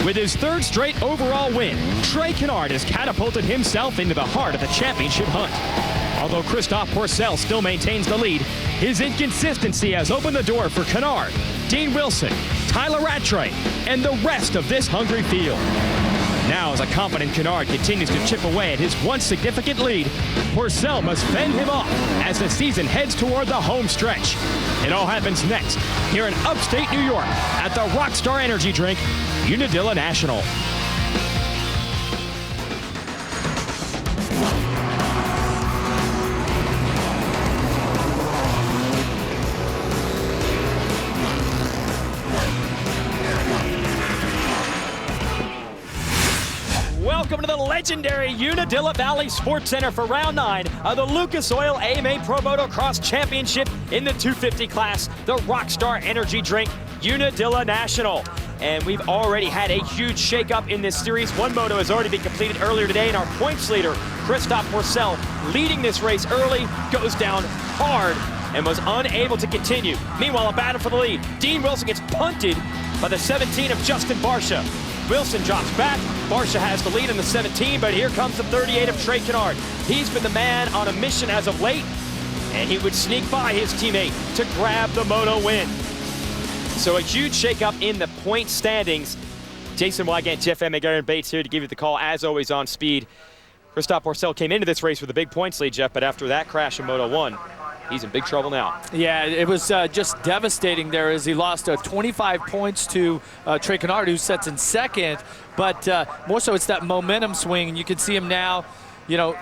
With his third straight overall win, Trey Canard has catapulted himself into the heart of the championship hunt. Although Christophe Pourcel still maintains the lead, his inconsistency has opened the door for Canard, Dean Wilson, Tyla Rattray, and the rest of this hungry field. Now, as a confident Canard continues to chip away at his once significant lead, Pourcel must fend him off as the season heads toward the home stretch. It all happens next here in upstate New York at the Rockstar Energy Drink, Unadilla National. Welcome to the legendary Unadilla Valley Sports Center for round 9 of the Lucas Oil AMA Pro Motocross Championship in the 250 class, the Rockstar Energy Drink, Unadilla National. And we've already had a huge shakeup in this series. One moto has already been completed earlier today, and our points leader, Christophe Pourcel, leading this race early, goes down hard and was unable to continue. Meanwhile, a battle for the lead. Dean Wilson gets punted by the 17 of Justin Barcia. Wilson drops back. Barcia has the lead in the 17, but here comes the 38 of Trey Canard. He's been the man on a mission as of late, and he would sneak by his teammate to grab the moto win. So a huge shakeup in the point standings. Jason Wygant, Jeff Emmett, Aaron Bates here to give you the call, as always, on speed. Christophe Pourcel came into this race with a big points lead, Jeff, but after that crash in Moto 1, he's in big trouble now. Yeah, it was just devastating there as he lost 25 points to Trey Canard, who sets in second. But more so, it's that momentum swing. And you can see him now, you know,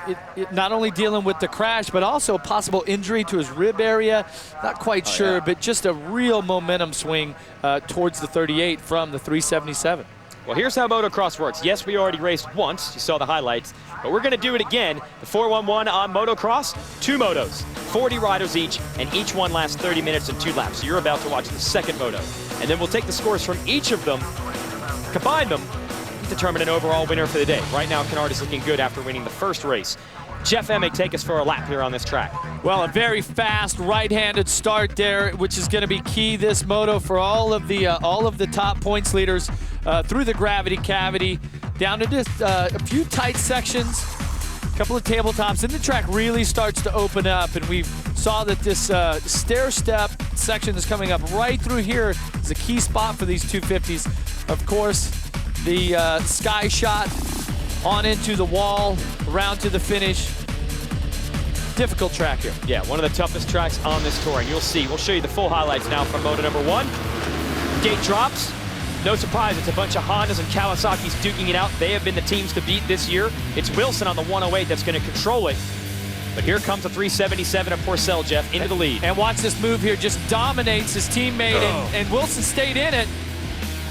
not only dealing with the crash, but also a possible injury to his rib area. Not quite sure, yeah, but just a real momentum swing towards the 38 from the 377. Well, here's how motocross works. Yes, we already raced once. You saw the highlights. But we're going to do it again. The 4-1-1 on motocross, 2 motos, 40 riders each, and each one lasts 30 minutes and 2 laps. So you're about to watch the second moto. And then we'll take the scores from each of them, combine them, and determine an overall winner for the day. Right now, Canard is looking good after winning the first race. Jeff Emmett, take us for a lap here on this track. Well, a very fast right-handed start there, which is going to be key this moto for all of the top points leaders through the gravity cavity, down to just a few tight sections, a couple of tabletops, and the track really starts to open up. And we saw that this stair-step section is coming up right through here is a key spot for these 250s. Of course, the sky shot on into the wall, around to the finish. Difficult track here. Yeah, one of the toughest tracks on this tour, and you'll see. We'll show you the full highlights now from moto number 1. Gate drops. No surprise, it's a bunch of Hondas and Kawasaki's duking it out. They have been the teams to beat this year. It's Wilson on the 108 that's going to control it. But here comes the 377 of Pourcel, Jeff, into the lead. And watch this move here, just dominates his teammate, and Wilson stayed in it.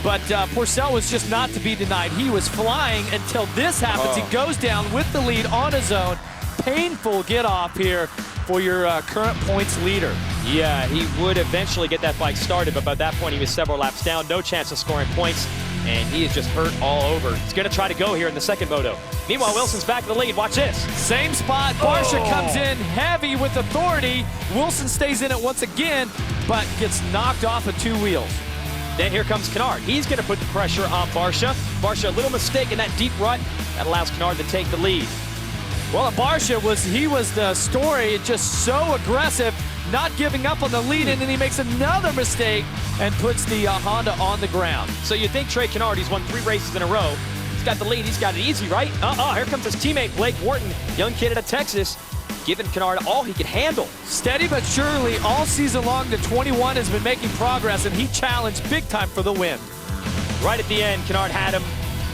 But Pourcel was just not to be denied. He was flying until this happens. He goes down with the lead on his own. Painful get off here for your current points leader. Yeah, he would eventually get that bike started, but by that point he was several laps down, no chance of scoring points, and he is just hurt all over. He's going to try to go here in the second moto. Meanwhile, Wilson's back in the lead. Watch this. Same spot. Barcia comes in heavy with authority. Wilson stays in it once again, but gets knocked off of 2 wheels. Then here comes Canard. He's going to put the pressure on Barcia. Barcia, a little mistake in that deep rut. That allows Canard to take the lead. Well, Barcia was the story, just so aggressive, not giving up on the lead, and then he makes another mistake and puts the Honda on the ground. So you think Trey Canard, he's won 3 races in a row. He's got the lead, he's got it easy, right? Here comes his teammate, Blake Wharton, young kid out of Texas, giving Canard all he could handle. Steady but surely, all season long, the 21 has been making progress, and he challenged big time for the win. Right at the end, Canard had him.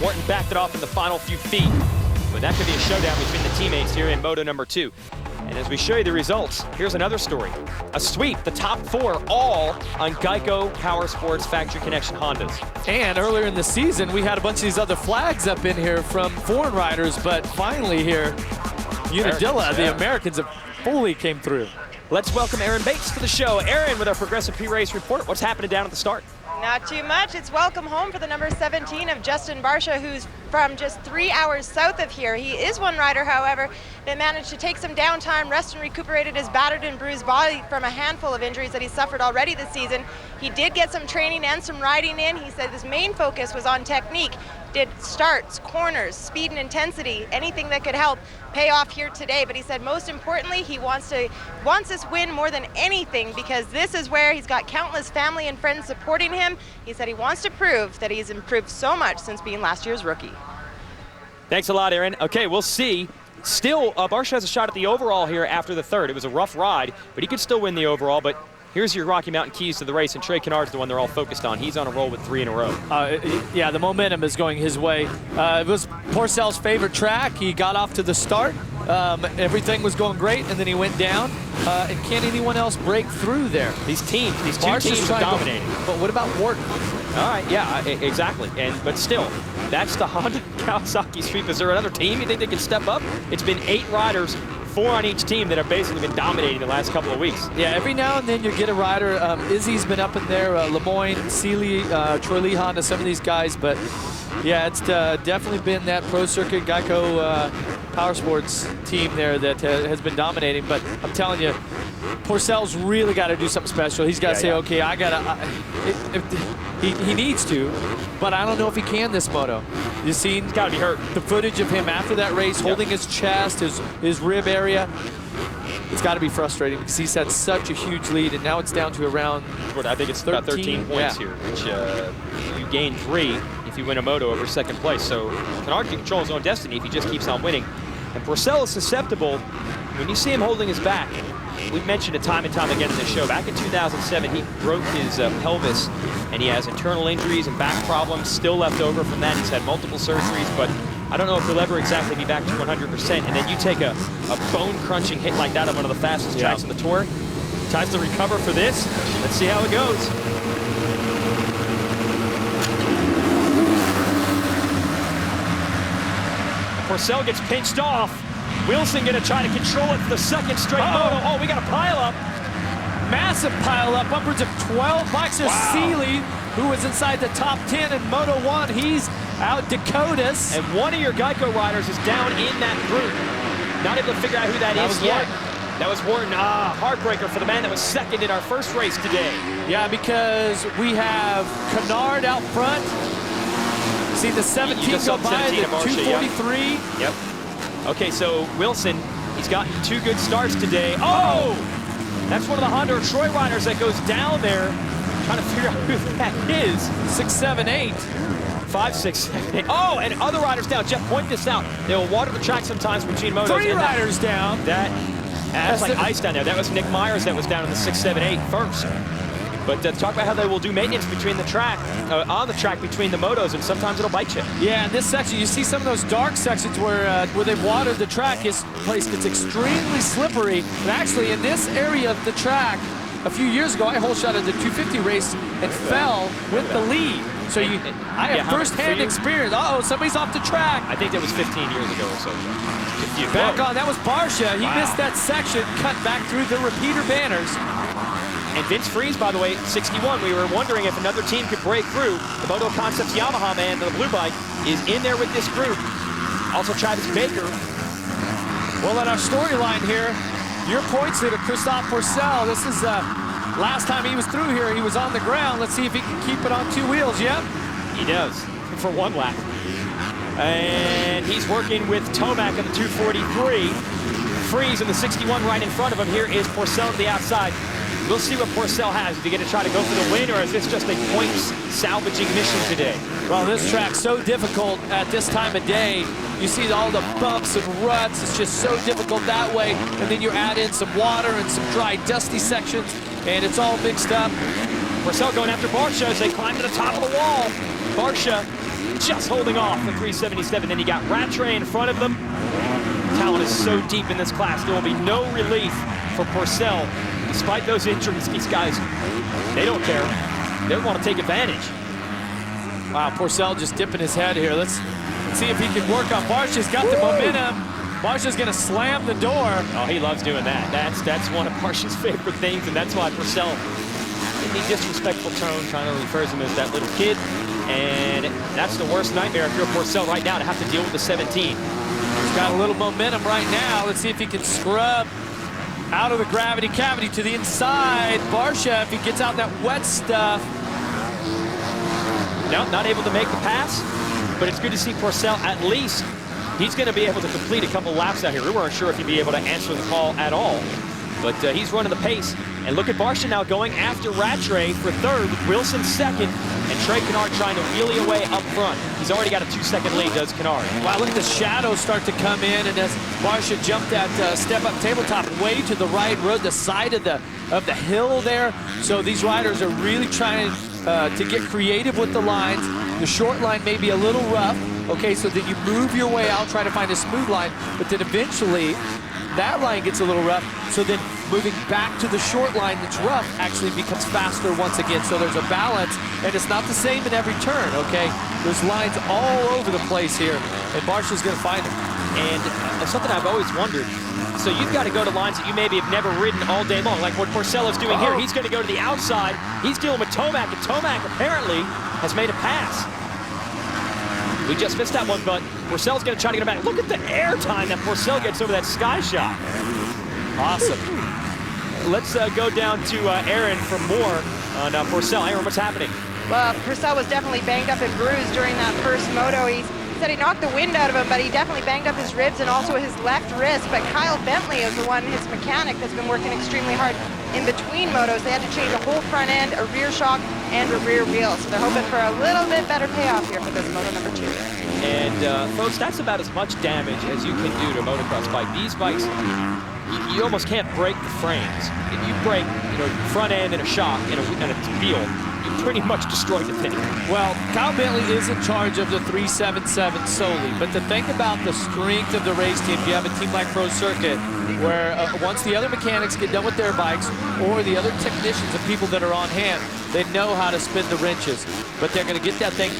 Wharton backed it off in the final few feet. But that could be a showdown between the teammates here in moto number 2. And as we show you the results, here's another story. A sweep, the top 4, all on Geico Power Sports Factory Connection Hondas. And earlier in the season, we had a bunch of these other flags up in here from foreign riders, but finally here, Unadilla, the Americans have fully came through. Let's welcome Aaron Bates to the show. Aaron, with our Progressive P-Race report, what's happening down at the start? Not too much. It's welcome home for the number 17 of Justin Barcia, who's from just 3 hours south of here. He is one rider, however, that managed to take some downtime, rest and recuperated his battered and bruised body from a handful of injuries that he suffered already this season. He did get some training and some riding in. He said his main focus was on technique. Did starts, corners, speed and intensity, anything that could help pay off here today. But he said most importantly, he wants this win more than anything, because this is where he's got countless family and friends supporting him. He said he wants to prove that he's improved so much since being last year's rookie. Thanks a lot, Aaron. Okay, we'll see. Still, Barcia has a shot at the overall here after the third. It was a rough ride, but he could still win the overall. But here's your Rocky Mountain keys to the race, and Trey Canard's the one they're all focused on. He's on a roll with 3 in a row. Yeah, the momentum is going his way. It was Pourcel's favorite track. He got off to the start. Everything was going great, and then he went down. And can anyone else break through there? These two teams are dominating. But what about Wharton? All right, yeah, exactly. But still, that's the Honda Kawasaki sweep. Is there another team you think they can step up? It's been 8 riders, 4 on each team, that have basically been dominating the last couple of weeks. Yeah, every now and then you get a rider. Izzy's been up in there, Lemoyne, Seeley, Troy Lee Honda, some of these guys. But yeah, it's definitely been that Pro Circuit Geico Power Sports team there that has been dominating. But I'm telling you, Pourcel's really got to do something special. He's got to say, okay, I got to. He needs to, but I don't know if he can this moto. You seen? He's got to be hurt. The footage of him after that race, holding his chest, his rib area. It's got to be frustrating because he's had such a huge lead, and now it's down to around. I think it's about 13 points here, which you gain 3 if you win a moto over second place. So Canard can control his own destiny if he just keeps on winning. And Pourcel is susceptible. When you see him holding his back, we've mentioned it time and time again in this show. Back in 2007, he broke his pelvis, and he has internal injuries and back problems still left over from that. He's had multiple surgeries, but I don't know if he'll ever exactly be back to 100%. And then you take a bone-crunching hit like that on one of the fastest tracks on the tour. Time to recover for this. Let's see how it goes. Pourcel gets pinched off. Wilson gonna try to control it for the second straight moto. Oh, we got a pile up. Massive pile up, upwards of 12 bikes. There's Seeley, who was inside the top 10 in Moto 1. He's out Dakotas. And one of your Geico riders is down in that group. Not able to figure out who that is yet. That was Wharton. Heartbreaker for the man that was second in our first race today. Yeah, because we have Canard out front. See the 17 go by, the 243. Yep. Okay, so Wilson, he's gotten 2 good starts today. Oh! That's one of the Honda or Troy riders that goes down there, trying to figure out who that is. 6, 7, 8. 5, 6, 7, 8. Oh, and other riders down. Jeff, point this out. They will water the track sometimes between motos. 3 riders down. That's like ice down there. That was Nick Myers that was down in the 6, 7, 8 first. But talk about how they will do maintenance between the track, on the track between the motos, and sometimes it'll bite you. Yeah, in this section, you see some of those dark sections where they've watered the track. This place gets extremely slippery. And actually, in this area of the track, a few years ago, I whole shot at the 250 race and fell with the lead. So I have first-hand experience. Uh-oh, somebody's off the track. I think that was 15 years ago or so. Back on, that was Barcia. He missed that section, cut back through the repeater banners. And Vince Freeze, by the way, 61. We were wondering if another team could break through. The Moto Concepts Yamaha man, the blue bike, is in there with this group. Also Travis Baker. Well, in our storyline here, your points leader, Christophe Pourcel. This is last time he was through here, he was on the ground. Let's see if he can keep it on 2 wheels, yeah? He does, for 1 lap. And he's working with Tomac in the 243. Freeze in the 61 right in front of him. Here is Pourcel on the outside. We'll see what Pourcel has. Is he going to try to go for the win, or is this just a points salvaging mission today? Well, this track's so difficult at this time of day. You see all the bumps and ruts. It's just so difficult that way. And then you add in some water and some dry, dusty sections, and it's all mixed up. Pourcel going after Barcia as they climb to the top of the wall. Barcia just holding off the 377. Then you got Rattray in front of them. Talent is so deep in this class. There will be no relief for Pourcel. Despite those injuries, these guys, they don't care. They want to take advantage. Wow, Pourcel just dipping his head here. Let's see if he can work on Barcia's got the momentum. Barcia's going to slam the door. Oh, he loves doing that. That's one of Barcia's favorite things, and that's why Pourcel in the disrespectful tone, kind of refers to him as that little kid. And that's the worst nightmare if you're Pourcel right now, to have to deal with the 17. He's got a little momentum right now. Let's see if he can scrub out of the gravity cavity to the inside. Barcia, if he gets out that wet stuff. No, not able to make the pass, but it's good to see Pourcel. At least he's going to be able to complete a couple laps out here. We weren't sure if he'd be able to answer the call at all, but he's running the pace. And look at Barcia now going after Rattray for third, with Wilson second, and Trey Canard trying to wheelie away up front. He's already got a 2-second lead, does Canard. Wow, look at the shadows start to come in, and as Barcia jumped that step-up tabletop way to the right, rode the side of the hill there. So these riders are really trying to get creative with the lines. The short line may be a little rough, okay, so then you move your way out, try to find a smooth line, but then eventually that line gets a little rough, so then moving back to the short line that's rough actually becomes faster once again. So there's a balance, and it's not the same in every turn, okay? There's lines all over the place here, and Barcia's gonna find them. And something I've always wondered, so you've got to go to lines that you maybe have never ridden all day long, like what Pourcel is doing here. He's going to go to the outside. He's dealing with Tomac, and Tomac apparently has made a pass. We just missed that one, but Pourcel's going to try to get him back. Look at the air time that Pourcel gets over that sky shot. Awesome. Let's go down to Aaron for more on Pourcel. Aaron, what's happening? Well, Pourcel was definitely banged up and bruised during that first moto. He said he knocked the wind out of him, but he definitely banged up his ribs and also his left wrist. But Kyle Bentley is the one, his mechanic, that's been working extremely hard in between motos. They had to change a whole front end, a rear shock, and a rear wheel. So they're hoping for a little bit better payoff here for this moto number 2. And folks, that's about as much damage as you can do to a motocross bike. These bikes, you almost can't break the frames. If you break, front end and a shock and a wheel, you pretty much destroyed the thing. Well, Kyle Bentley is in charge of the 377 solely, but the thing about the strength of the race team, you have a team like Pro Circuit, where once the other mechanics get done with their bikes, or the other technicians and people that are on hand, they know how to spin the wrenches. But they're going to get that thing,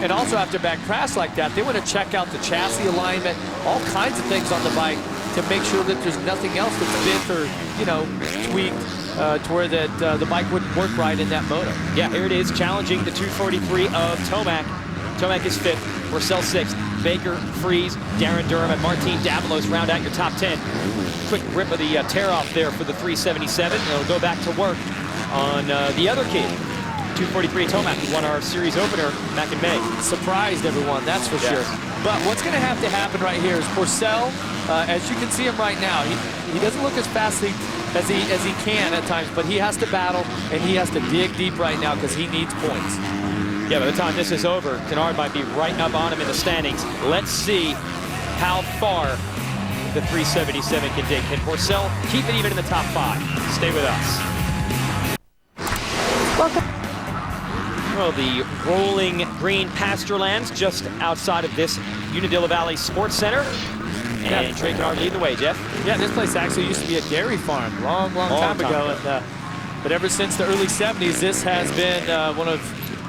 and also after a bad crash like that, they want to check out the chassis alignment, all kinds of things on the bike to make sure that there's nothing else that's bent or, tweaked to where that the bike wouldn't work right in that moto. Yeah, here it is, challenging the 243 of Tomac. Tomac is 5th, Pourcel 6th, Baker, Freeze, Darren Durham, and Martin Davalos round out your top 10. Quick rip of the tear-off there for the 377. They'll go back to work on the other kid, 243 Tomac, who won our series opener back in May. Surprised everyone, that's for sure. But what's going to have to happen right here is Pourcel, as you can see him right now, he doesn't look as fast as he can at times, but he has to battle and he has to dig deep right now because he needs points. Yeah, by the time this is over, Canard might be right up on him in the standings. Let's see how far the 377 can dig. Can Pourcel keep it even in the top 5? Stay with us. Welcome. Well, the rolling green pasture lands just outside of this Unadilla Valley Sports Center. And Trey Canard leading the way, Jeff. Yeah, this place actually used to be a dairy farm long time ago. And, but ever since the early 70s, this has been one of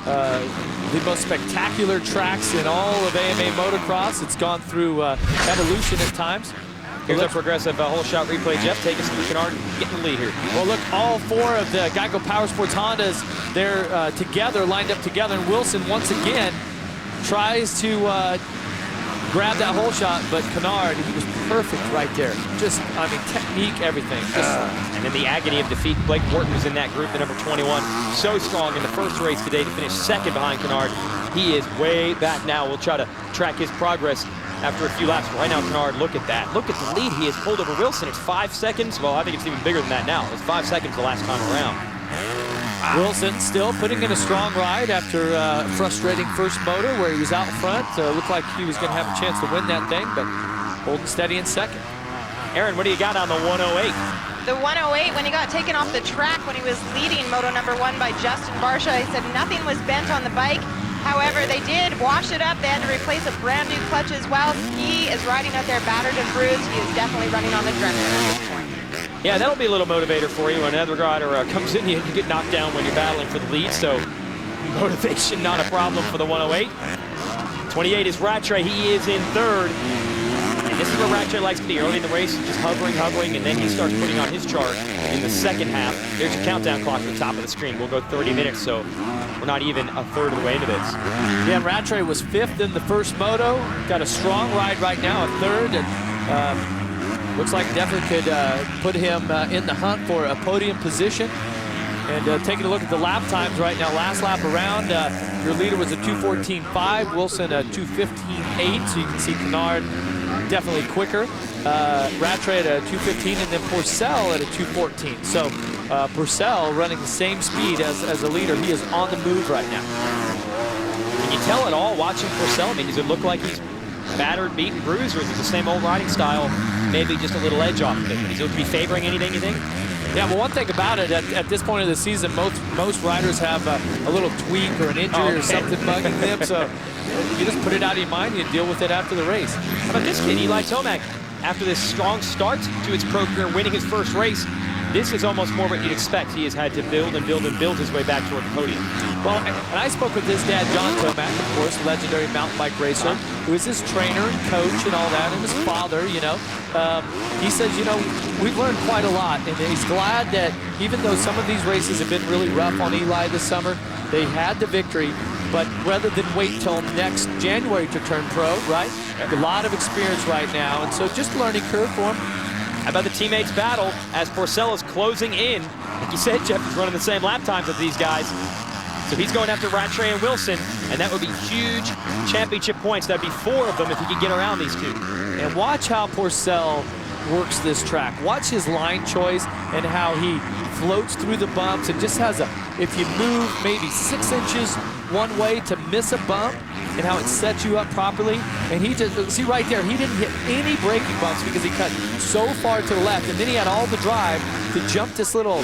the most spectacular tracks in all of AMA Motocross. It's gone through evolution at times. Here's our progressive whole shot replay. Jeff, take us through Canard getting the lead here. Well, look, all 4 of the Geico Power Sports Hondas, they're together, lined up together. And Wilson, once again, tries to grab that hole shot, but Canard, he was perfect right there. Just, I mean, technique, everything. And in the agony of defeat, Blake Morton was in that group, the number 21. So strong in the first race today to finish 2nd behind Canard. He is way back now. We'll try to track his progress after a few laps. Right now, Canard, look at that. Look at the lead he has pulled over Wilson. It's 5 seconds. Well, I think it's even bigger than that now. It's 5 seconds the last time around. Wilson still putting in a strong ride after a frustrating first moto where he was out front. Looked like he was going to have a chance to win that thing, but holding steady in 2nd. Aaron, what do you got on the 108? The 108, when he got taken off the track when he was leading moto number 1 by Justin Barcia, he said nothing was bent on the bike. However, they did wash it up. They had to replace a brand new clutch as well. He is riding out there battered and bruised. He is definitely running on adrenaline at this point. Yeah, that'll be a little motivator for you when another rider comes in, you get knocked down when you're battling for the lead, so motivation not a problem for the 108. 28 is Rattray, he is in 3rd. And This is where Rattray likes to be early in the race, just hovering, and then he starts putting on his chart in the second half. There's your countdown clock at the top of the screen. We'll go 30 minutes, so we're not even a third of the way into this. Yeah, Rattray was 5th in the first moto. Got a strong ride right now, a 3rd, and looks like definitely could put him in the hunt for a podium position. And taking a look at the lap times right now, last lap around, your leader was a 2:14.5, Wilson a 2:15.8, so you can see Canard definitely quicker. Rattray at a 2:15, and then Pourcel at a 2:14. So Pourcel running the same speed as a leader. He is on the move right now. Can you tell at all watching Pourcel? I mean, does it look like he's battered, beaten, bruised, or is it the same old riding style, maybe just a little edge off of it? Does he look to be favoring anything, you think? Yeah, well, one thing about it, at this point of the season, most riders have a little tweak or an injury or something bugging them, so you just put it out of your mind and you deal with it after the race. How about this kid, Eli Tomac? After this strong start to his pro career, winning his first race, this is almost more what you'd expect. He has had to build and build and build his way back toward the podium. Well, and I spoke with his dad, John Tomac, of course, legendary mountain bike racer, who is his trainer and coach and all that, and his father, you know. He says, you know, we've learned quite a lot, and he's glad that even though some of these races have been really rough on Eli this summer, they had the victory, but rather than wait till next January to turn pro, right? A lot of experience right now, and so just learning curve for him. How about the teammates battle as Pourcel is closing in? Like you said, Jeff, he's running the same lap times as these guys. So he's going after Rattray and Wilson, and that would be huge championship points. That'd be 4 of them if he could get around these two. And watch how Pourcel works this track. Watch his line choice and how he floats through the bumps and just has if you move maybe 6 inches one way to miss a bump, and how it sets you up properly. And he just, see right there, he didn't hit any braking bumps because he cut so far to the left, and then he had all the drive to jump this little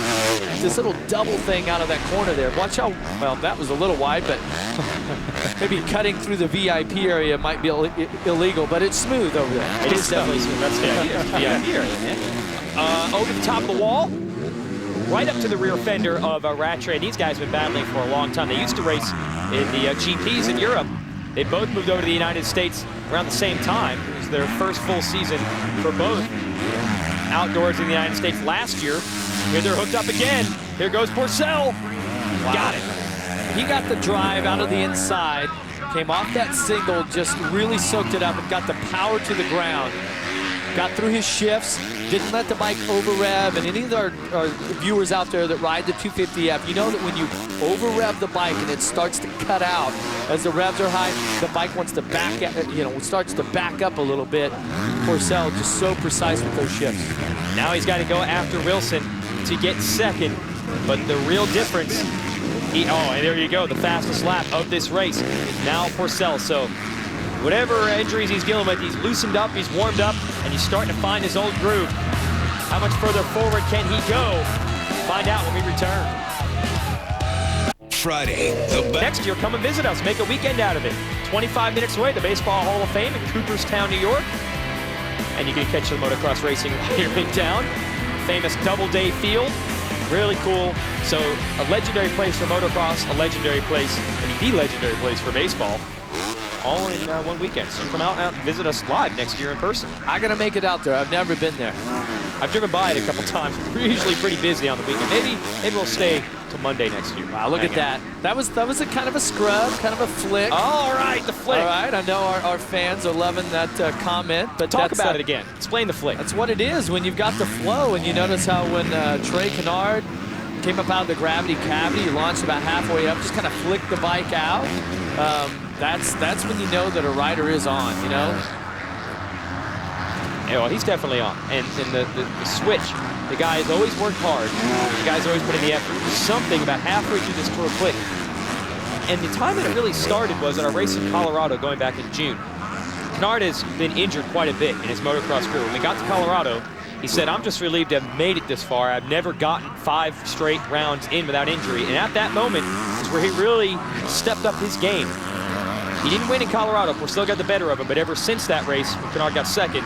double thing out of that corner there. Watch how, well, that was a little wide, but maybe cutting through the VIP area might be illegal, but it's smooth over there. It is definitely smooth. That's the idea. VIP area, man. Over the top of the wall, right up to the rear fender of Rattray. These guys have been battling for a long time. They used to race in the GPs in Europe. They both moved over to the United States around the same time. It was their first full season for both outdoors in the United States last year. Here they're hooked up again. Here goes Pourcel. Wow. Got it. He got the drive out of the inside, came off that single, just really soaked it up and got the power to the ground. Got through his shifts, didn't let the bike over-rev, and any of our viewers out there that ride the 250F, you know that when you over-rev the bike and it starts to cut out as the revs are high, the bike wants to back, starts to back up a little bit. Pourcel just so precise with those shifts. Now he's got to go after Wilson to get second, but the real difference, and there you go, the fastest lap of this race is now Pourcel. So whatever injuries he's dealing with, he's loosened up, he's warmed up, and he's starting to find his old groove. How much further forward can he go? Find out when we return. Friday, next year, come and visit us. Make a weekend out of it. 25 minutes away, the Baseball Hall of Fame in Cooperstown, New York. And you can catch the motocross racing here in town. Famous double-day field. Really cool. So a legendary place for motocross, a legendary place, and the legendary place for baseball. All in one weekend. So come out and visit us live next year in person. I gotta make it out there. I've never been there. I've driven by it a couple times. We're usually pretty busy on the weekend. Maybe we'll stay till Monday next year. Wow, look at that. That was a kind of a scrub, kind of a flick. All right, the flick. All right, I know our fans are loving that comment, but talk about it again. Explain the flick. That's what it is when you've got the flow, and you notice how when Trey Canard came up out of the gravity cavity, he launched about halfway up, just kind of flicked the bike out. That's when you know that a rider is on, you know? Yeah, well, he's definitely on. And the switch, the guy has always worked hard. The guy's always put in the effort. There's something about halfway through this tour click. And the time that it really started was at our race in Colorado going back in June. Canard has been injured quite a bit in his motocross career. When we got to Colorado, he said, I'm just relieved to have made it this far. I've never gotten 5 straight rounds in without injury. And at that moment is where he really stepped up his game. He didn't win in Colorado. Pourcel got the better of him, but ever since that race, when Canard got second,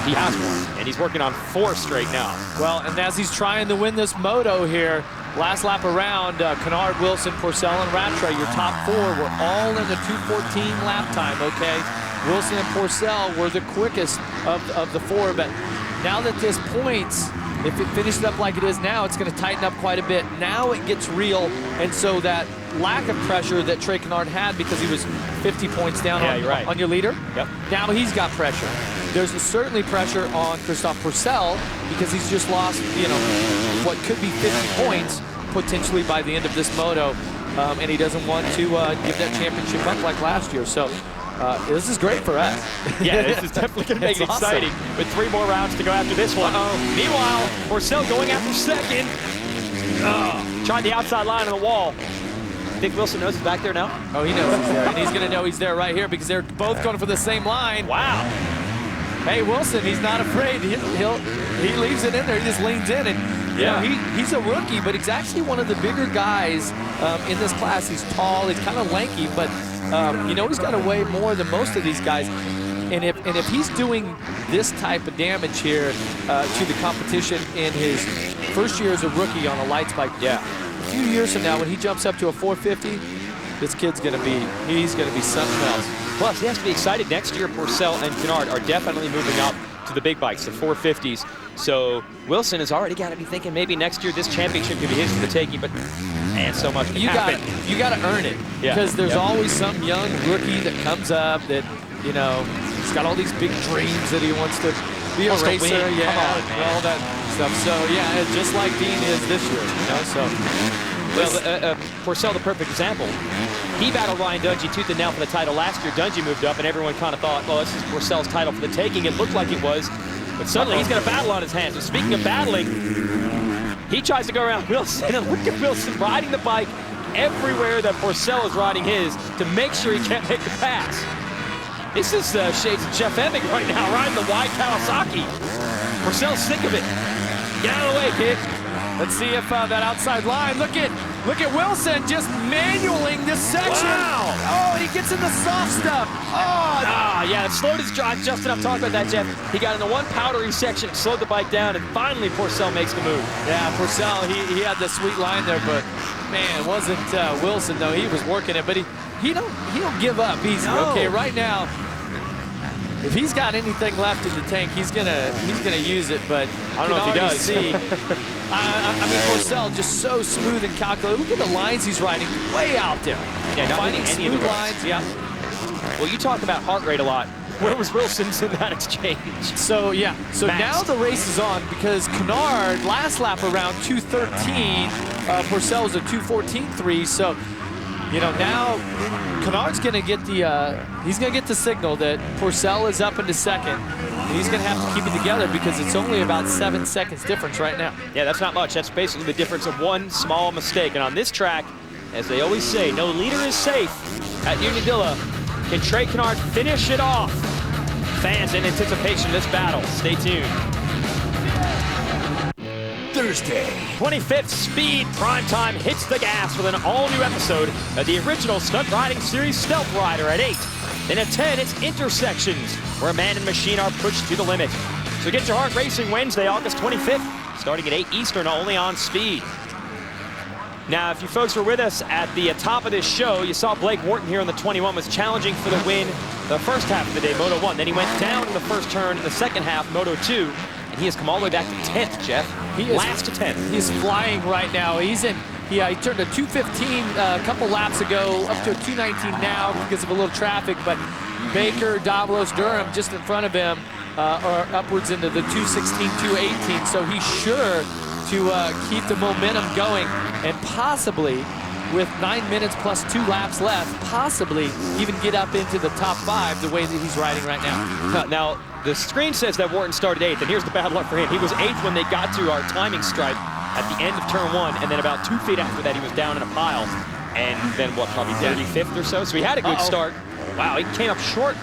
he has won, and he's working on 4 straight now. Well, and as he's trying to win this moto here, last lap around, Canard, Wilson, Pourcel, and Rattray, your top 4 were all in the 2:14 lap time, okay? Wilson and Pourcel were the quickest of the four. But now that this points, if it finishes up like it is now, it's going to tighten up quite a bit. Now it gets real, and so that lack of pressure that Trey Canard had because he was 50 points down on your leader, now he's got pressure. There's certainly pressure on Christophe Pourcel because he's just lost, you know, what could be 50 points potentially by the end of this moto, and he doesn't want to give that championship up like last year. So this is great for us. Yeah, this is definitely going to make it exciting with 3 more rounds to go after this one. Meanwhile, Pourcel going after second. Tried the outside line on the wall. I think Wilson knows he's back there now. Oh, he knows he's there, and he's going to know he's there right here because they're both going for the same line. Wow. Hey, Wilson, he's not afraid. He leaves it in there. He just leans in, and you know, he's a rookie, but he's actually one of the bigger guys in this class. He's tall, he's kind of lanky, but you know, he's got to weigh more than most of these guys. And if he's doing this type of damage here to the competition in his first year as a rookie on a lights bike, a few years from now when he jumps up to a 450, this kid's gonna be something else. Plus, he has to be excited. Next year, Pourcel and Canard are definitely moving up to the big bikes, the 450s. So Wilson has already got to be thinking maybe next year this championship could be his for the taking, but man, so much can happen. You got to earn it because there's always some young rookie that comes up that, you know, he's got all these big dreams that he wants to be a racer, all that stuff. So yeah, just like Dean is this year, you know. So Pourcel, the perfect example. He battled Ryan Dungey tooth and nail for the title last year. Dungey moved up, and everyone kind of thought, well, this is Pourcel's title for the taking. It looked like it was, but suddenly he's got a battle on his hands. And speaking of battling, he tries to go around Wilson, and look at Wilson riding the bike everywhere that Pourcel is riding his to make sure he can't make the pass. This is shades of Jeff Emig right now, riding the wide Kawasaki. Pourcel's sick of it. Get out of the way, kid. Let's see if that outside line, look at Wilson just manualing this section. Wow. Oh, and he gets in the soft stuff. Yeah, it slowed his drive just enough. Talk about that, Jeff. He got in the one powdery section, slowed the bike down, and finally Pourcel makes the move. Yeah, Pourcel, he had the sweet line there, but man, it wasn't Wilson though. He was working it, but he don't give up easy. No. Okay, right now, if he's got anything left in the tank, he's gonna use it. But I don't know if he does. See, I mean, Pourcel just so smooth and calculated. Look at the lines he's riding way out there. Yeah, not finding any of smooth the lines. Yeah. Well, you talk about heart rate a lot. Where was Wilson's in that exchange? So now the race is on because Canard last lap around 2:13. Pourcel was a 2:14.3. So, you know, now Canard's going to get the signal that Pourcel is up into second. And he's going to have to keep it together because it's only about 7 seconds difference right now. Yeah, that's not much. That's basically the difference of one small mistake. And on this track, as they always say, no leader is safe at Unadilla. Can Trey Canard finish it off? Fans in anticipation of this battle. Stay tuned. Thursday. 25th Speed Primetime hits the gas with an all-new episode of the original Stunt Riding Series Stealth Rider at 8. Then at 10, it's Intersections, where man and machine are pushed to the limit. So get your heart racing Wednesday, August 25th, starting at 8 Eastern, only on Speed. Now, if you folks were with us at the top of this show, you saw Blake Wharton here on the 21 was challenging for the win the first half of the day, Moto 1. Then he went down in the first turn in the second half, Moto 2. And he has come all the way back to 10th, Jeff. He is last to 10th. He's flying right now. He turned a 2:15 a couple laps ago, up to a 2:19 now because of a little traffic. But Baker, Davalos, Durham just in front of him are upwards into the 2:16, 2:18. So he's sure to keep the momentum going and possibly, with 9 minutes plus 2 laps left, possibly even get up into the top 5 the way that he's riding right now. Now, the screen says that Wharton started 8th, and here's the bad luck for him. He was 8th when they got to our timing stripe at the end of turn 1, and then about 2 feet after that, he was down in a pile. And then, what, probably 35th or so? So he had a good start. Wow, he came up short.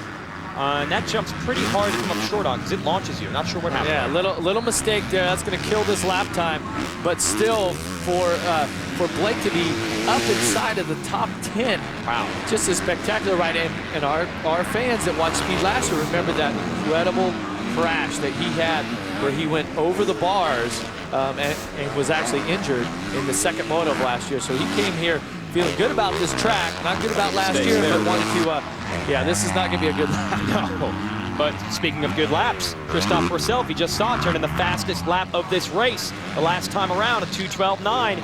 And that jump's pretty hard to come up short on because it launches you. Not sure what happened. Yeah, little mistake there. That's going to kill this lap time. But still, for Blake to be up inside of the top 10, wow, just a spectacular ride. And our fans that watched Speed last year remember that incredible crash that he had where he went over the bars and was actually injured in the second moto of last year. So he came here feeling good about this track, not good about last year, but wanted to, yeah, this is not going to be a good lap. No. But speaking of good laps, Christophe Pourcel, if you just saw it, turned in the fastest lap of this race the last time around, a 2:12.9.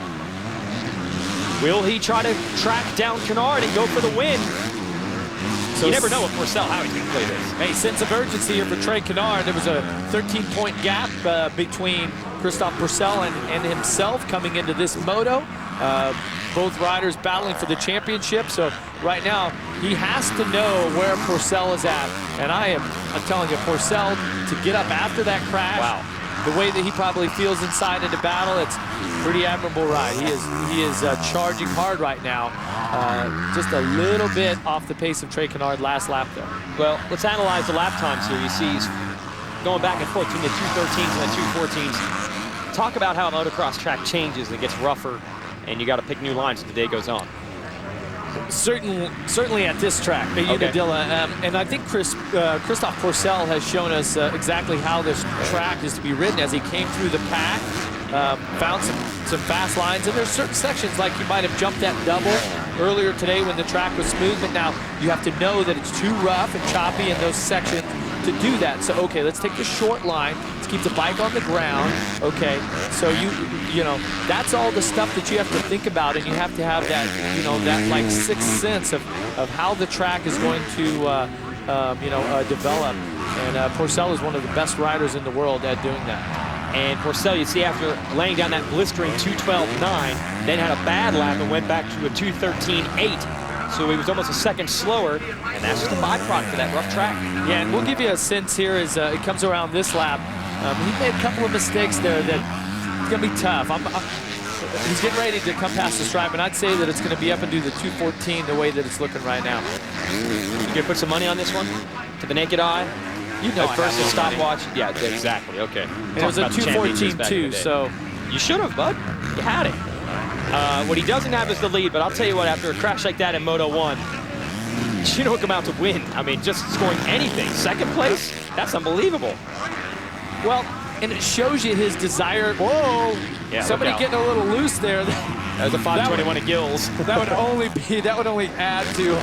Will he try to track down Canard and go for the win? So you never know with Pourcel how he's going to play this. Hey, sense of urgency here for Trey Canard. There was a 13-point gap between Christophe Pourcel and himself coming into this moto. Both riders battling for the championship. So right now, he has to know where Pourcel is at. And I'm telling you, Pourcel, to get up after that crash, wow, the way that he probably feels inside into battle, it's pretty admirable ride. He is charging hard right now. Just a little bit off the pace of Trey Canard last lap there. Well, let's analyze the lap times here. You see he's going back and forth between the 2:13s and the 2:14s. Talk about how a motocross track changes and it gets rougher, and you got to pick new lines as the day goes on. Certainly at this track, at Unadilla, and I think Christophe Pourcel has shown us exactly how this track is to be ridden as he came through the pack, found some fast lines, and there's certain sections like he might have jumped that double earlier today when the track was smooth, but now you have to know that it's too rough and choppy in those sections to do that. So, okay, let's take the short line. Let's keep the bike on the ground. Okay, so you know, that's all the stuff that you have to think about, and you have to have that, you know, that like sixth sense of how the track is going to, develop. And Pourcel is one of the best riders in the world at doing that. And Pourcel, you see, after laying down that blistering 2:12.9, then had a bad lap and went back to a 2:13.8. So he was almost a second slower, and that's just a byproduct of that rough track. Yeah, and we'll give you a sense here as it comes around this lap. He made a couple of mistakes there that it's going to be tough. He's getting ready to come past the stripe, and I'd say that it's going to be up and do the 2:14 the way that it's looking right now. You gonna put some money on this one? To the naked eye? You know, first a stopwatch. Yeah, exactly. Okay. And it was a 2:14 too, so you should have, bud. You had it. What he doesn't have is the lead, but I'll tell you what, after a crash like that in Moto 1, you don't come out to win. I mean, just scoring anything. Second place? That's unbelievable. Well, and it shows you his desire. Whoa! Yeah, somebody getting a little loose there. That was a 521 at Gills. That would only add to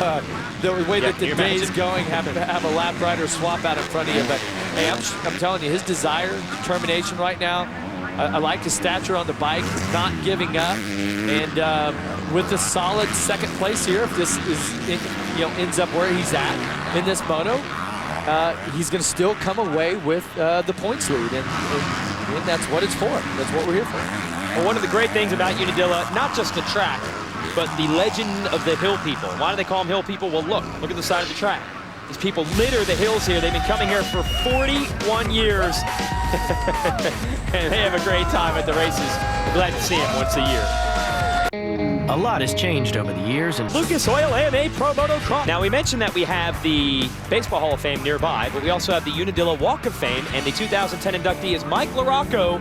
the way that the day's going. Have a lap rider swap out in front of you. But hey, I'm telling you, his desire, determination right now. I like his stature on the bike, not giving up, and with a solid second place here, if this ends up where he's at in this moto, he's going to still come away with the points lead, and that's what it's for. That's what we're here for. Well, one of the great things about Unadilla, not just the track, but the legend of the hill people. Why do they call them hill people? Well, look at the side of the track. These people litter the hills here. They've been coming here for 41 years. And they have a great time at the races. We're glad to see them once a year. A lot has changed over the years. And Lucas Oil AMA Pro Motocross. Now, we mentioned that we have the Baseball Hall of Fame nearby, but we also have the Unadilla Walk of Fame, and the 2010 inductee is Mike LaRocco,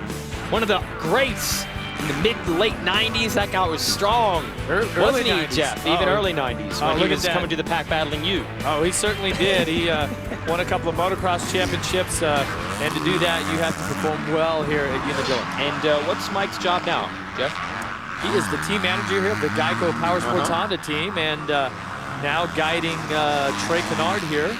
one of the greats in the mid-late 90s. That guy was strong. Early 90s. Jeff? Even early 90s when he was coming to the pack battling you. Oh, he certainly did. He won a couple of motocross championships, and to do that, you have to perform well here at Unadilla. And what's Mike's job now, Jeff? He is the team manager here of the Geico Power Sports Honda team, and now guiding Trey Canard here,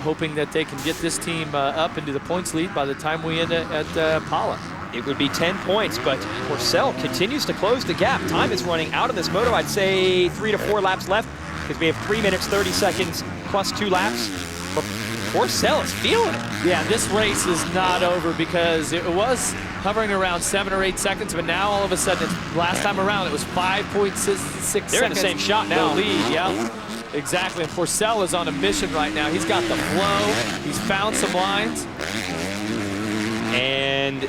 hoping that they can get this team up into the points lead by the time we end at Pala. It would be 10 points, but Pourcel continues to close the gap. Time is running out of this moto. I'd say 3 to 4 laps left, because we have 3 minutes, 30 seconds, plus 2 laps. But Pourcel is feeling it. Yeah, this race is not over, because it was hovering around 7 or 8 seconds, but now all of a sudden, last time around, it was 5.6 seconds. They're in the same shot now. The lead, yeah. Exactly, and Pourcel is on a mission right now. He's got the flow. He's found some lines. And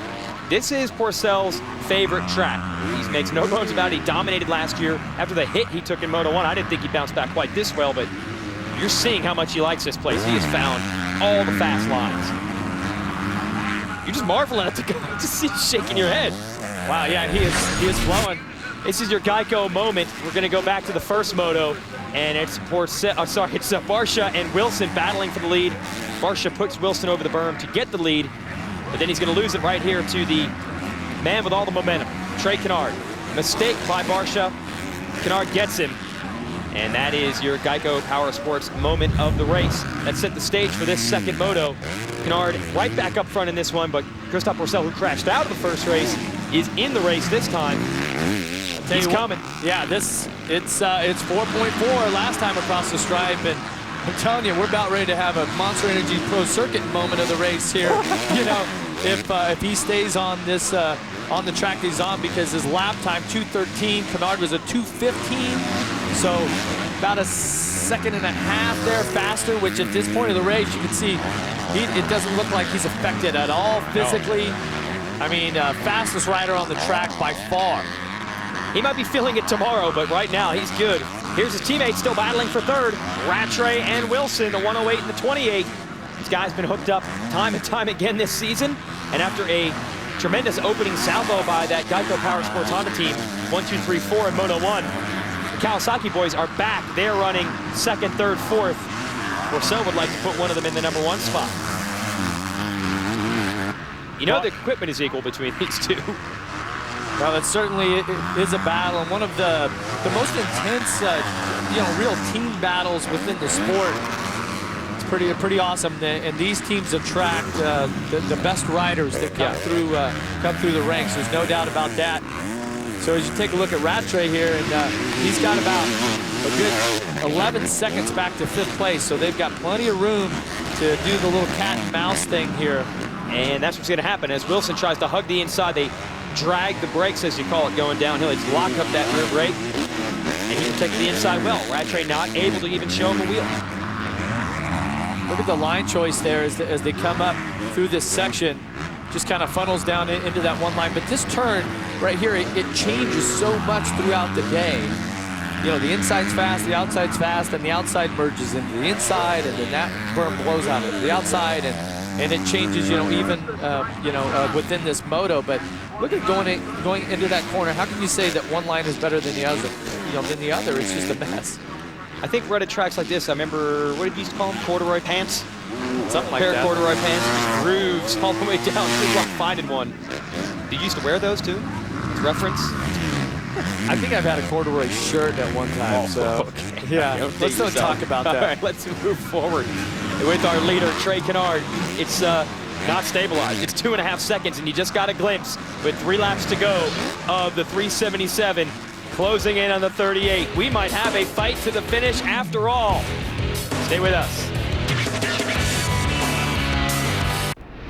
this is Pourcel's favorite track. He makes no bones about it. He dominated last year. After the hit he took in Moto 1, I didn't think he bounced back quite this well, but you're seeing how much he likes this place. He has found all the fast lines. You're just marveling at the guy. Just see you shaking your head. Wow, yeah, he is flowing. This is your Geico moment. We're going to go back to the first moto, and it's Barcia and Wilson battling for the lead. Barcia puts Wilson over the berm to get the lead, but then he's going to lose it right here to the man with all the momentum, Trey Canard. Mistake by Barcia. Canard gets him. And that is your Geico Power Sports moment of the race. That set the stage for this second moto. Canard right back up front in this one, but Christophe Pourcel, who crashed out of the first race, is in the race this time. He's coming. Yeah, it's 4.4 last time across the stripe, and I'm telling you, we're about ready to have a Monster Energy Pro Circuit moment of the race here. You know, if he stays on this on the track he's on, because his lap time 2:13, Canard was a 2:15, so about a second and a half there faster. Which at this point of the race, you can see it doesn't look like he's affected at all physically. No. I mean, fastest rider on the track by far. He might be feeling it tomorrow, but right now he's good. Here's his teammates still battling for third. Rattray and Wilson, the 108 and the 28. These guys been hooked up time and time again this season. And after a tremendous opening salvo by that Geico Power Sports Honda team, 1, 2, 3, 4 in Moto 1. The Kawasaki boys are back. They're running second, third, fourth. Pourcel would like to put one of them in the #1 spot. You know, the equipment is equal between these two. Well, it certainly is a battle, and one of the most intense, real team battles within the sport. It's pretty awesome, and these teams attract the best riders that come through the ranks. There's no doubt about that. So as you take a look at Rattray here, and he's got about a good 11 seconds back to 5th place, so they've got plenty of room to do the little cat and mouse thing here. And that's what's going to happen as Wilson tries to hug the inside. They drag the brakes, as you call it, going downhill. He's locked up that rear brake, and he can take the inside well. Rattray not able to even show him a wheel. Look at the line choice there as they come up through this section. Just kind of funnels down into that one line. But this turn right here, it changes so much throughout the day. You know, the inside's fast, the outside's fast, and the outside merges into the inside, and then that berm blows out into the outside, and it changes, even within this moto. But look at going into that corner. How can you say that one line is better than the other? It's just a mess. I think we're at tracks like this. I remember, what did you used to call them? Corduroy pants? Something like that. Pair of corduroy pants, grooves all the way down. Good luck finding one. Did you used to wear those too? As reference? I think I've had a corduroy shirt at one time. Okay. Yeah, let's not talk about that. All right, let's move forward with our leader, Trey Canard. It's not stabilized. It's 2.5 seconds, and you just got a glimpse with 3 laps to go of the 377. Closing in on the 38. We might have a fight to the finish after all. Stay with us.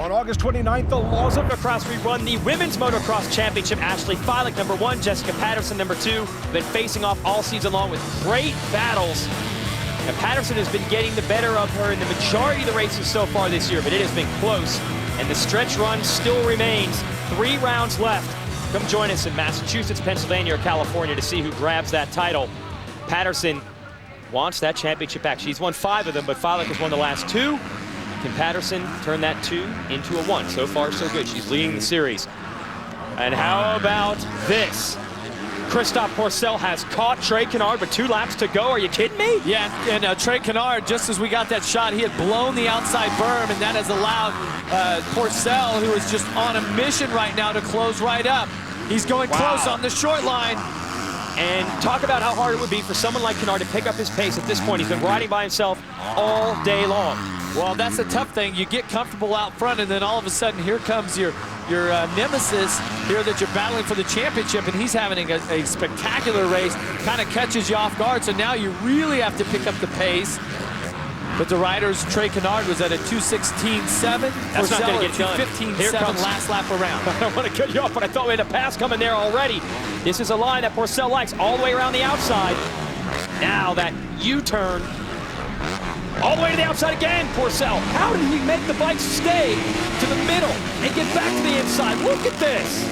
On August 29th, the Laws of Motocross rerun the Women's Motocross Championship. Ashley Fialik, #1, Jessica Patterson, #2. Been facing off all season long with great battles. Now, Patterson has been getting the better of her in the majority of the races so far this year, but it has been close, and the stretch run still remains. 3 rounds left. Come join us in Massachusetts, Pennsylvania, or California to see who grabs that title. Patterson wants that championship back. She's won 5 of them, but Fialik has won the last 2. Can Patterson turn that 2 into a 1? So far, so good. She's leading the series. And how about this? Christophe Pourcel has caught Trey Canard with 2 laps to go. Are you kidding me? Yeah, and Trey Canard, just as we got that shot, he had blown the outside berm, and that has allowed Pourcel, who is just on a mission right now, to close right up. He's going close on the short line. And talk about how hard it would be for someone like Canard to pick up his pace at this point. He's been riding by himself all day long. Well, that's a tough thing. You get comfortable out front, and then all of a sudden, here comes your nemesis here that you're battling for the championship, and he's having a spectacular race, kind of catches you off guard, so now you really have to pick up the pace. But the riders, Trey Canard was at a 2:16.7. That's not going to get done. 2:15.7 last lap around. I don't want to cut you off, but I thought we had a pass coming there already. This is a line that Pourcel likes all the way around the outside. Now that U-turn. All the way to the outside again, Pourcel. How did he make the bike stay to the middle and get back to the inside? Look at this.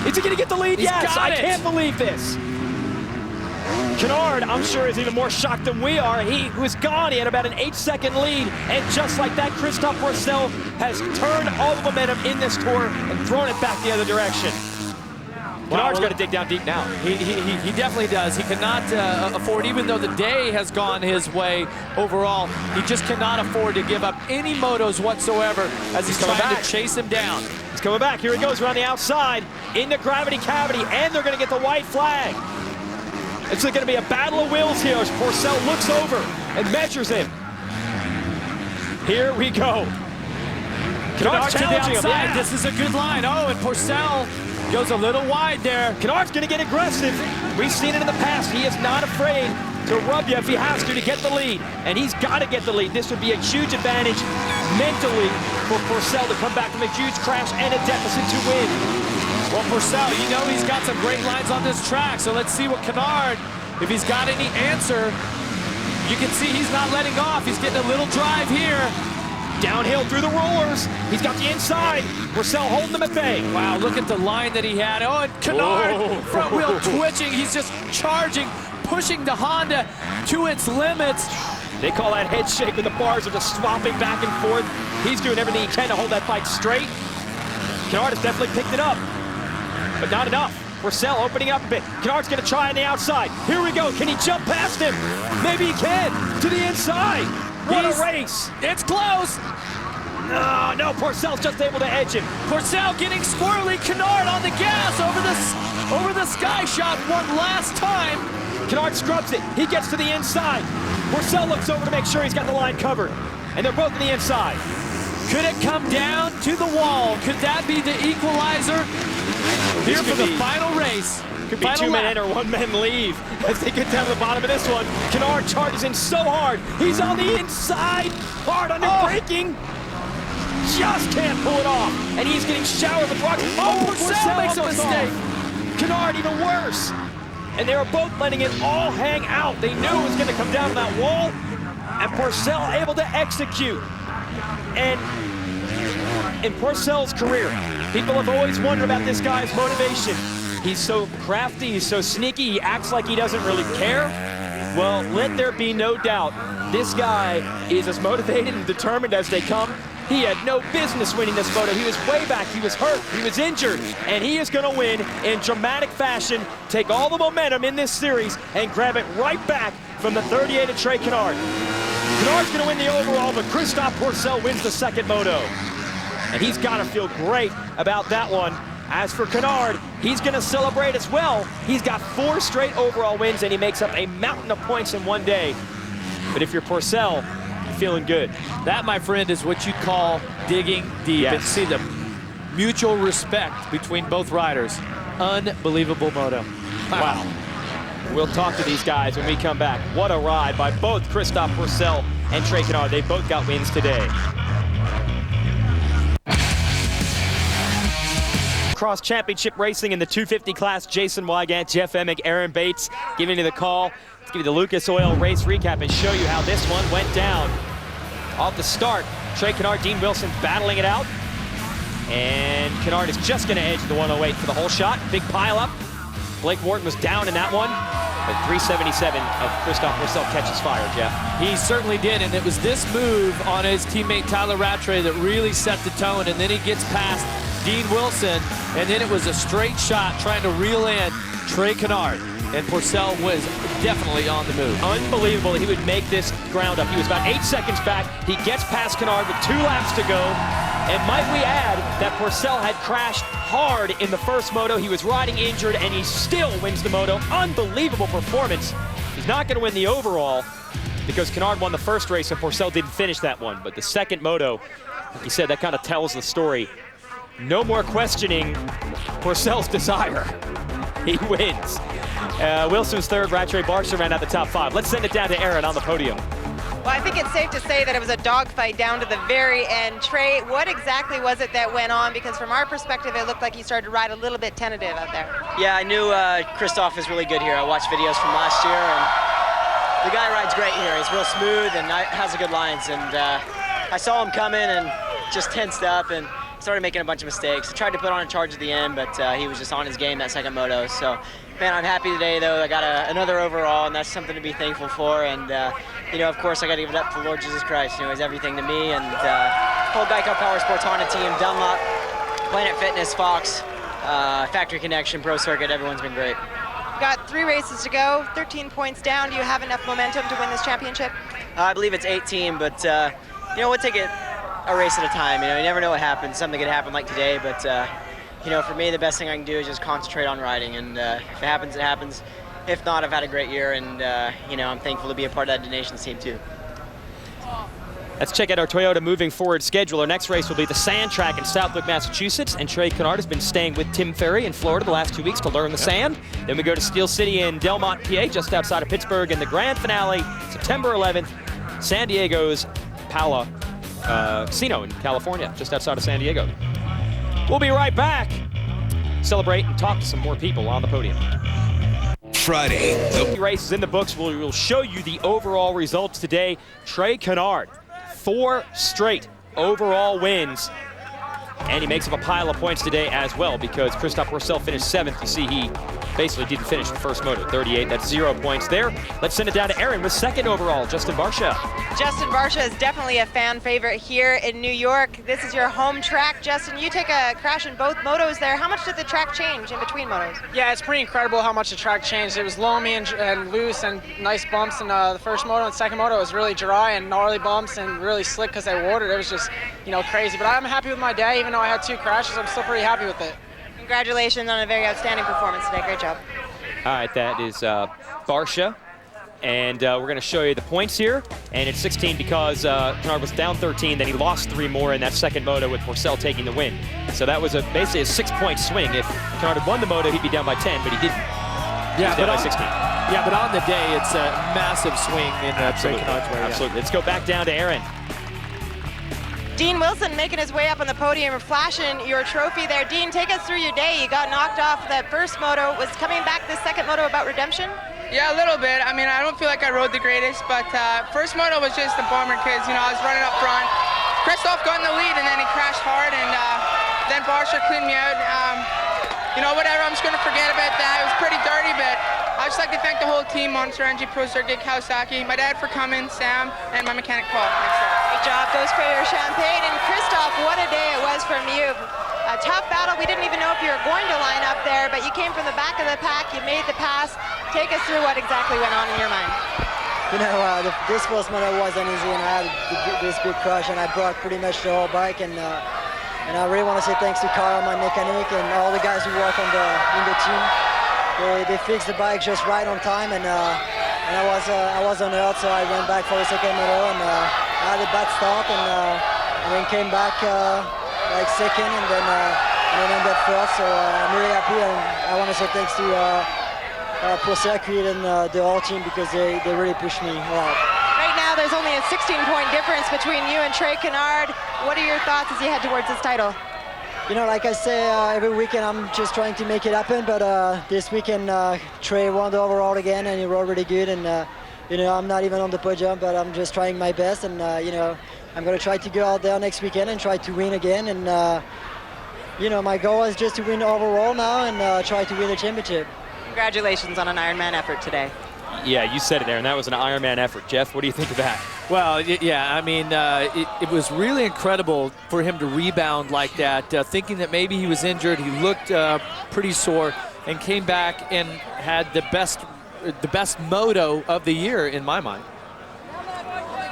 Is he going to get the lead? Yes, I can't believe this. Canard, I'm sure, is even more shocked than we are. He was gone. He had about an 8-second lead. And just like that, Christophe Pourcel has turned all the momentum in this tour and thrown it back the other direction. Canard's got to dig down deep now. He definitely does. He cannot afford, even though the day has gone his way overall, he just cannot afford to give up any motos whatsoever as he's trying to chase him down. He's coming back. Here he goes around the outside in the gravity cavity, and they're going to get the white flag. It's going to be a battle of wills here as Pourcel looks over and measures him. Here we go. Canard to the challenging him. outside. Yeah. This is a good line. Oh, and Pourcel goes a little wide there. Canard's going to get aggressive. We've seen it in the past. He is not afraid to rub you if he has to get the lead. And he's got to get the lead. This would be a huge advantage mentally for Pourcel to come back from a huge crash and a deficit to win. Well, Pourcel, you know he's got some great lines on this track, so let's see what Canard, if he's got any answer. You can see he's not letting off. He's getting a little drive here. Downhill through the rollers. He's got the inside. Pourcel holding them at bay. Wow, look at the line that he had. Oh, and Canard, front wheel twitching. He's just charging, pushing the Honda to its limits. They call that head shake when the bars are just swapping back and forth. He's doing everything he can to hold that bike straight. Canard has definitely picked it up, but not enough. Pourcel opening up a bit. Canard's going to try on the outside. Here we go. Can he jump past him? Maybe he can. To the inside. What a race. It's close. No, Pourcel's just able to edge him. Pourcel getting squirrely. Canard on the gas over the sky shot one last time. Canard scrubs it. He gets to the inside. Pourcel looks over to make sure he's got the line covered. And they're both on the inside. Could it come down to the wall? Could that be the equalizer? Here for the final race. Could be two men enter, one man leave as they get down to the bottom of this one. Canard charges in so hard. He's on the inside, hard under braking. Just can't pull it off. And he's getting showered with rocks. Pourcel makes a mistake. Canard even worse. And they were both letting it all hang out. They knew it was going to come down to that wall. And Pourcel able to execute. And in Pourcel's career, people have always wondered about this guy's motivation. He's so crafty, he's so sneaky, he acts like he doesn't really care. Well, let there be no doubt, this guy is as motivated and determined as they come. He had no business winning this moto. He was way back, he was hurt, he was injured, and he is gonna win in dramatic fashion, take all the momentum in this series, and grab it right back from the 38 of Trey Canard. Canard's gonna win the overall, but Christophe Pourcel wins the second moto. And he's gotta feel great about that one. As for Canard, he's gonna celebrate as well. He's got 4 straight overall wins and he makes up a mountain of points in one day. But if you're Pourcel, you're feeling good. That, my friend, is what you call digging deep. Yes. And see the mutual respect between both riders. Unbelievable moto. Wow. We'll talk to these guys when we come back. What a ride by both Christophe Pourcel and Trey Canard. They both got wins today. Cross Championship racing in the 250 class. Jason Wygant, Jeff Emig, Aaron Bates giving you the call. Let's give you the Lucas Oil race recap and show you how this one went down. Off the start, Trey Canard, Dean Wilson battling it out. And Canard is just going to edge the 108 for the whole shot. Big pile up. Blake Wharton was down in that one. But 377 of Christophe Pourcel catches fire, Jeff. He certainly did, and it was this move on his teammate Tyla Rattray that really set the tone, and then he gets past Dean Wilson, and then it was a straight shot trying to reel in Trey Canard, and Pourcel was definitely on the move. Unbelievable that he would make this ground up. He was about 8 seconds back. He gets past Canard with 2 laps to go. And might we add that Pourcel had crashed hard in the first moto. He was riding injured, and he still wins the moto. Unbelievable performance. He's not going to win the overall because Canard won the first race and Pourcel didn't finish that one. But the second moto, like you said, that kind of tells the story. No more questioning Pourcel's desire. He wins. Wilson's third, Rattray, Barcia ran out the top 5. Let's send it down to Aaron on the podium. Well, I think it's safe to say that it was a dogfight down to the very end. Trey, what exactly was it that went on? Because from our perspective, it looked like he started to ride a little bit tentative out there. Yeah, I knew Christophe is really good here. I watched videos from last year, and the guy rides great here. He's real smooth and has a good lines. And I saw him coming and just tensed up and started making a bunch of mistakes. I tried to put on a charge at the end, but he was just on his game that second moto. So, man, I'm happy today, though. I got another overall, and that's something to be thankful for. And, you know, of course, I got to give it up to the Lord Jesus Christ. You know, he's everything to me. And whole Geico Power Sports Honda team, Dunlop, Planet Fitness, Fox, Factory Connection, Pro Circuit, everyone's been great. Got 3 races to go, 13 points down. Do you have enough momentum to win this championship? I believe it's 18, but, you know, we'll take it a race at a time. You know, you never know what happens. Something could happen like today, but, you know, for me, the best thing I can do is just concentrate on riding, and if it happens, it happens. if not, I've had a great year, and you know, I'm thankful to be a part of that Nations team too. Let's check out our Toyota moving forward schedule. Our next race will be the sand track in Southwick, Massachusetts, and Trey Canard has been staying with Tim Ferry in Florida the last 2 weeks to learn the sand. Then we go to Steel City in Delmont, PA, just outside of Pittsburgh, and the grand finale, September 11th, San Diego's Palo Casino in California, just outside of San Diego. We'll be right back. Celebrate and talk to some more people on the podium. Friday, The race is in the books. We'll show you the overall results today. Trey Canard, 4 straight overall wins. And he makes up a pile of points today as well because Christophe Pourcel finished 7th. You see he basically didn't finish the first moto, 38. That's 0 points there. Let's send it down to Aaron with 2nd overall, Justin Barcia. Justin Barcia is definitely a fan favorite here in New York. This is your home track. Justin, you take a crash in both motos there. How much did the track change in between motos? Yeah, it's pretty incredible how much the track changed. It was loamy and loose and nice bumps in the first moto, and second moto it was really dry and gnarly bumps and really slick because they watered. It was just, you know, crazy. But I'm happy with my day. Even though I had 2 crashes, I'm still pretty happy with it. Congratulations on a very outstanding performance today. Great job. All right, that is Barcia. And we're going to show you the points here. And it's 16 because Canard was down 13, then he lost 3 more in that second moto with Pourcel taking the win. So that was basically a 6-point swing. If Canard had won the moto, he'd be down by 10, but he didn't. Yeah, but by 16. Yeah, but on the day, it's a massive swing in Trey Canard's way. Absolutely. Let's go back down to Aaron. Dean Wilson making his way up on the podium, flashing your trophy there. Dean, take us through your day. You got knocked off that first moto. Was coming back this second moto about redemption? Yeah, a little bit. I mean, I don't feel like I rode the greatest, but first moto was just a bummer because, you know, I was running up front. Christophe got in the lead, and then he crashed hard, and then Barcia cleaned me out. You know, whatever, I'm just going to forget about that. It was pretty dirty, but I'd just like to thank the whole team, Monster Energy, Pro Circuit, Kawasaki, my dad for coming, Sam, and my mechanic, Paul. Great job. Goes for your champagne. And Christophe, what a day it was from you. A tough battle. We didn't even know if you were going to line up there, but you came from the back of the pack. You made the pass. Take us through what exactly went on in your mind. You know, this first moto wasn't easy, and I had this big crash, and I broke pretty much the whole bike. And I really want to say thanks to Kyle, my mechanic, and all the guys who work in the team. They fixed the bike just right on time, and I was on earth, so I went back for the second moto, and I had a bad start, and then came back like second, and then ended up first. So I'm really happy, and I want to say thanks to Pourcel and the whole team because they really pushed me a lot. Right now, there's only a 16-point difference between you and Trey Canard. What are your thoughts as you head towards this title? You know, like I say, every weekend I'm just trying to make it happen, but this weekend Trey won the overall again, and he rode really good, and you know, I'm not even on the podium, but I'm just trying my best, and you know, I'm going to try to go out there next weekend and try to win again, and you know, my goal is just to win overall now and try to win the championship. Congratulations on an Ironman effort today. Yeah, you said it, Aaron. That was an Ironman effort. Jeff, what do you think of that? Well, yeah, I mean, it was really incredible for him to rebound like that, thinking that maybe he was injured. He looked pretty sore and came back and had the best moto of the year in my mind.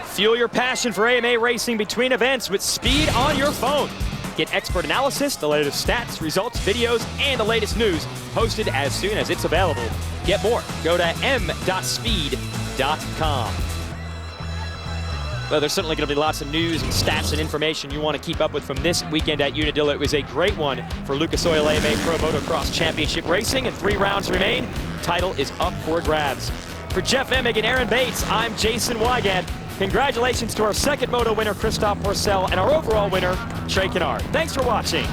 Fuel your passion for AMA racing between events with speed on your phone. Get expert analysis, the latest stats, results, videos, and the latest news posted as soon as it's available. Get more. Go to m.speed.com. Well, there's certainly going to be lots of news and stats and information you want to keep up with from this weekend at Unadilla. It was a great one for Lucas Oil AMA Pro Motocross Championship Racing, and 3 rounds remain. Title is up for grabs. For Jeff Emig and Aaron Bates, I'm Jason Wygant. Congratulations to our second moto winner, Christophe Pourcel, and our overall winner, Trey Canard. Thanks for watching.